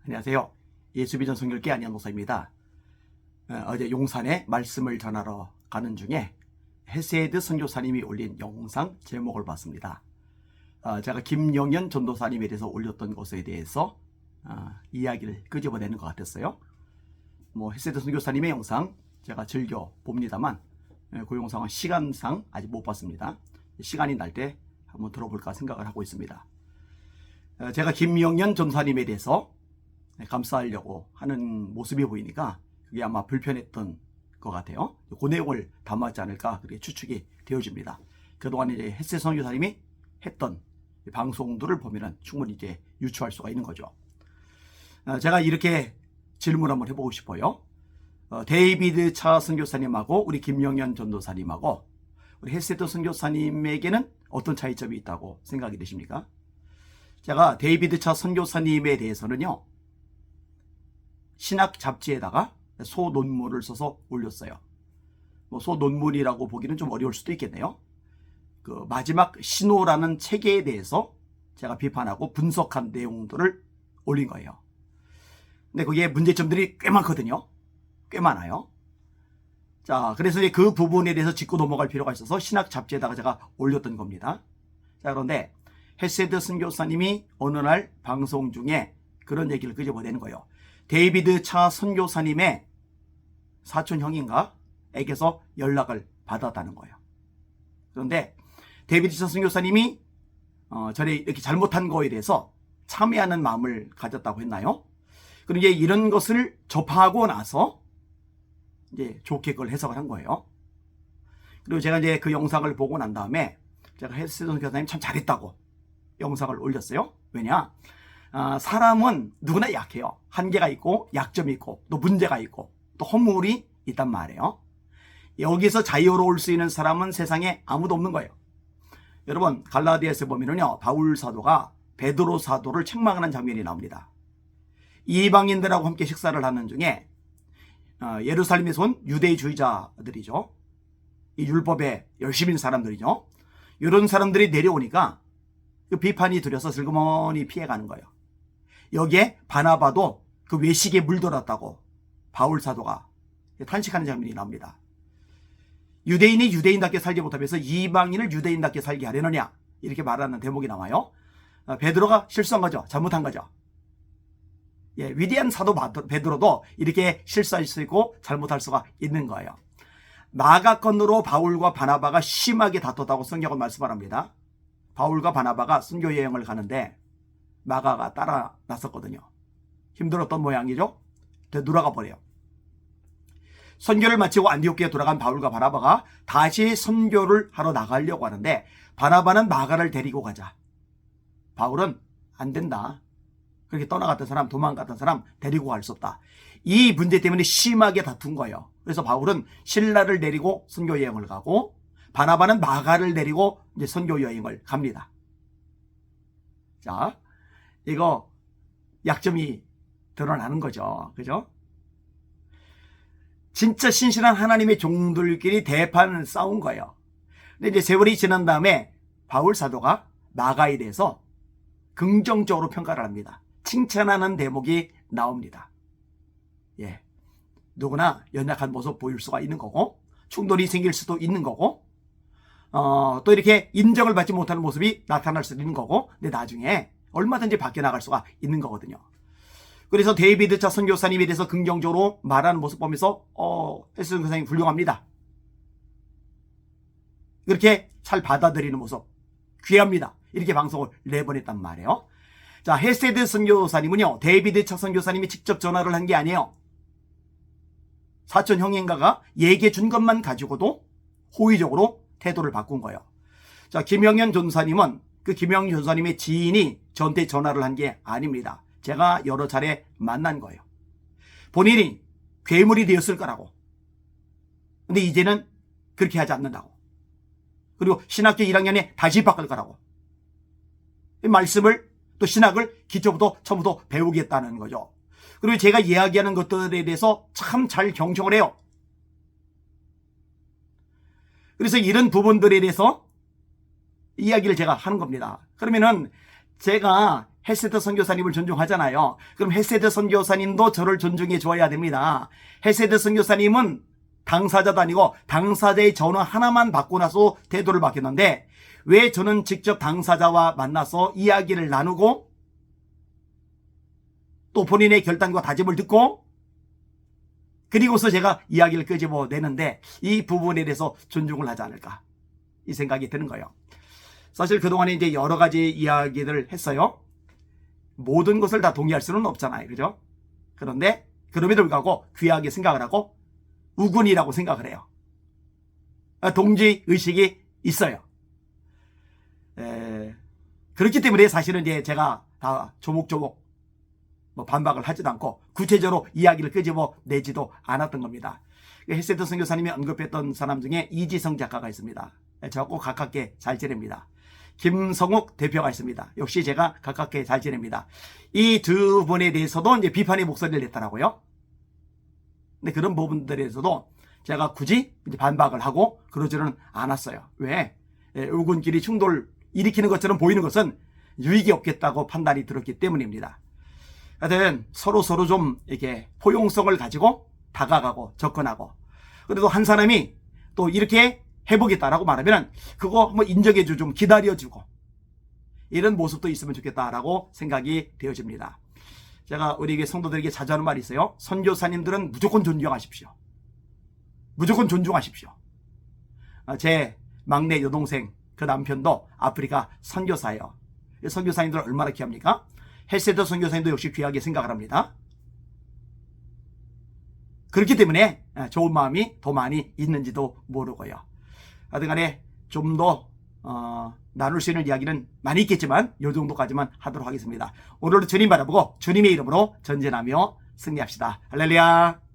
안녕하세요. 예수비전 선교회 안양 목사입니다. 어제 용산에 말씀을 전하러 가는 중에 헤세드 선교사님이 올린 영상 제목을 봤습니다. 제가 김영현 전도사님에 대해서 올렸던 것에 대해서 이야기를 끄집어내는 것 같았어요. 헤세드 선교사님의 영상 제가 즐겨 봅니다만 그 영상은 시간상 아직 못 봤습니다. 시간이 날 때 한번 들어볼까 생각을 하고 있습니다. 제가 김영현 전도사님에 대해서 감싸려고 하는 모습이 보이니까 그게 아마 불편했던 것 같아요. 그 내용을 담았지 않을까 그렇게 추측이 되어집니다. 그동안 이제 헤세드 선교사님이 했던 방송들을 보면은 충분히 이제 유추할 수가 있는 거죠. 제가 이렇게 질문 한번 해보고 싶어요. 데이비드 차 선교사님하고 우리 김영현 전도사님하고 우리 헤세드 선교사님에게는 어떤 차이점이 있다고 생각이 되십니까? 제가 데이비드 차 선교사님에 대해서는요, 신학 잡지에다가 소논문을 써서 올렸어요. 소논문이라고 보기는 좀 어려울 수도 있겠네요. 그 마지막 신호라는 책에 대해서 제가 비판하고 분석한 내용들을 올린 거예요. 근데 거기에 문제점들이 꽤 많거든요. 꽤 많아요. 자, 그래서 이제 그 부분에 대해서 짚고 넘어갈 필요가 있어서 신학 잡지에다가 제가 올렸던 겁니다. 자, 그런데 헤세드 선교사님이 어느 날 방송 중에 그런 얘기를 끄집어내는 거예요. 데이비드 차 선교사님의 사촌 형인가? 에게서 연락을 받았다는 거예요. 그런데 데이비드 차 선교사님이 전에 이렇게 잘못한 거에 대해서 참회하는 마음을 가졌다고 했나요? 그리고 이제 이런 것을 접하고 나서 이제 좋게 그걸 해석을 한 거예요. 그리고 제가 이제 그 영상을 보고 난 다음에 제가 헤세드 선교사님 참 잘했다고 영상을 올렸어요. 왜냐? 사람은 누구나 약해요. 한계가 있고 약점이 있고 또 문제가 있고 또 허물이 있단 말이에요. 여기서 자유로울 수 있는 사람은 세상에 아무도 없는 거예요. 여러분, 갈라디아서 보면은요, 바울 사도가 베드로 사도를 책망하는 장면이 나옵니다. 이방인들하고 함께 식사를 하는 중에 예루살렘에서 온 유대주의자들이죠. 이 율법에 열심인 사람들이죠. 이런 사람들이 내려오니까 그 비판이 두려서 슬그머니 피해가는 거예요. 여기에 바나바도 그 외식에 물들었다고 바울 사도가 탄식하는 장면이 나옵니다. 유대인이 유대인답게 살지 못하면서 이방인을 유대인답게 살게 하려느냐, 이렇게 말하는 대목이 나와요. 베드로가 실수한 거죠. 잘못한 거죠. 위대한 사도 베드로도 이렇게 실수할 수 있고 잘못할 수가 있는 거예요. 마가 건으로 바울과 바나바가 심하게 다퉜다고 성경은 말씀을 합니다. 바울과 바나바가 선교 여행을 가는데 마가가 따라 나섰거든요. 힘들었던 모양이죠. 되돌아가 버려요. 선교를 마치고 안디옥에 돌아간 바울과 바나바가 다시 선교를 하러 나가려고 하는데 바나바는 마가를 데리고 가자. 바울은 안 된다. 그렇게 떠나갔던 사람, 도망갔던 사람 데리고 갈 수 없다. 이 문제 때문에 심하게 다툰 거예요. 그래서 바울은 실라를 데리고 선교 여행을 가고 바나바는 마가를 데리고 이제 선교 여행을 갑니다. 자, 이거 약점이 드러나는 거죠. 그죠? 진짜 신실한 하나님의 종들끼리 대판 싸운 거예요. 근데 이제 세월이 지난 다음에 바울 사도가 마가에 대해서 긍정적으로 평가를 합니다. 칭찬하는 대목이 나옵니다. 누구나 연약한 모습 보일 수가 있는 거고, 충돌이 생길 수도 있는 거고, 또 이렇게 인정을 받지 못하는 모습이 나타날 수도 있는 거고, 근데 나중에 얼마든지 바뀌어 나갈 수가 있는 거거든요. 그래서 데이비드 차 선교사님에 대해서 긍정적으로 말하는 모습 보면서 헤세드 선교사님 훌륭합니다. 그렇게 잘 받아들이는 모습 귀합니다. 이렇게 방송을 내보냈단 말이에요. 자, 헤세드 선교사님은요, 데이비드 차 선교사님이 직접 전화를 한 게 아니에요. 사촌 형인가가 얘기해 준 것만 가지고도 호의적으로 태도를 바꾼 거예요. 자, 김영현 전사님은 그 김영현 전사님의 지인이 저한테 전화를 한 게 아닙니다. 제가 여러 차례 만난 거예요. 본인이 괴물이 되었을 거라고. 근데 이제는 그렇게 하지 않는다고. 그리고 신학교 1학년에 다시 바꿀 거라고. 이 말씀을 또 신학을 기초부터 처음부터 배우겠다는 거죠. 그리고 제가 이야기하는 것들에 대해서 참 잘 경청을 해요. 그래서 이런 부분들에 대해서 이야기를 제가 하는 겁니다. 그러면은 제가 헬세드 선교사님을 존중하잖아요. 그럼 헬세드 선교사님도 저를 존중해 줘야 됩니다. 헬세드 선교사님은 당사자도 아니고 당사자의 전화 하나만 받고 나서 태도를 바뀌었는데 왜 저는 직접 당사자와 만나서 이야기를 나누고 또 본인의 결단과 다짐을 듣고 그리고서 제가 이야기를 끄집어내는데 이 부분에 대해서 존중을 하지 않을까 이 생각이 드는 거예요. 사실 그동안에 이제 여러 가지 이야기들을 했어요. 모든 것을 다 동의할 수는 없잖아요. 그죠? 그런데 그럼에도 불구하고 귀하게 생각을 하고 우군이라고 생각을 해요. 동지 의식이 있어요. 그렇기 때문에 사실은 이제 제가 다 조목조목 반박을 하지도 않고 구체적으로 이야기를 끄집어내지도 않았던 겁니다. 헬세드 선교사님이 언급했던 사람 중에 이지성 작가가 있습니다. 저하고 가깝게 잘 지냅니다. 김성욱 대표가 있습니다. 역시 제가 가깝게 잘 지냅니다. 이 두 분에 대해서도 이제 비판의 목소리를 냈더라고요. 근데 그런 부분들에서도 제가 굳이 이제 반박을 하고 그러지는 않았어요. 왜? 우군끼리 충돌 일으키는 것처럼 보이는 것은 유익이 없겠다고 판단이 들었기 때문입니다. 하여튼 서로 좀 이렇게 포용성을 가지고 다가가고 접근하고 그래도 한 사람이 또 이렇게 해보겠다라고 말하면 그거 한번 인정해주고 좀 기다려주고 이런 모습도 있으면 좋겠다라고 생각이 되어집니다. 제가 우리 성도들에게 자주 하는 말이 있어요. 선교사님들은 무조건 존경하십시오. 무조건 존중하십시오. 제 막내 여동생 그 남편도 아프리카 선교사예요. 선교사님들 얼마나 귀합니까? 헬세드 선교사님도 역시 귀하게 생각을 합니다. 그렇기 때문에 좋은 마음이 더 많이 있는지도 모르고요. 하여튼 간에 좀 더 나눌 수 있는 이야기는 많이 있겠지만 이 정도까지만 하도록 하겠습니다. 오늘도 주님 바라보고 주님의 이름으로 전진하며 승리합시다. 할렐루야.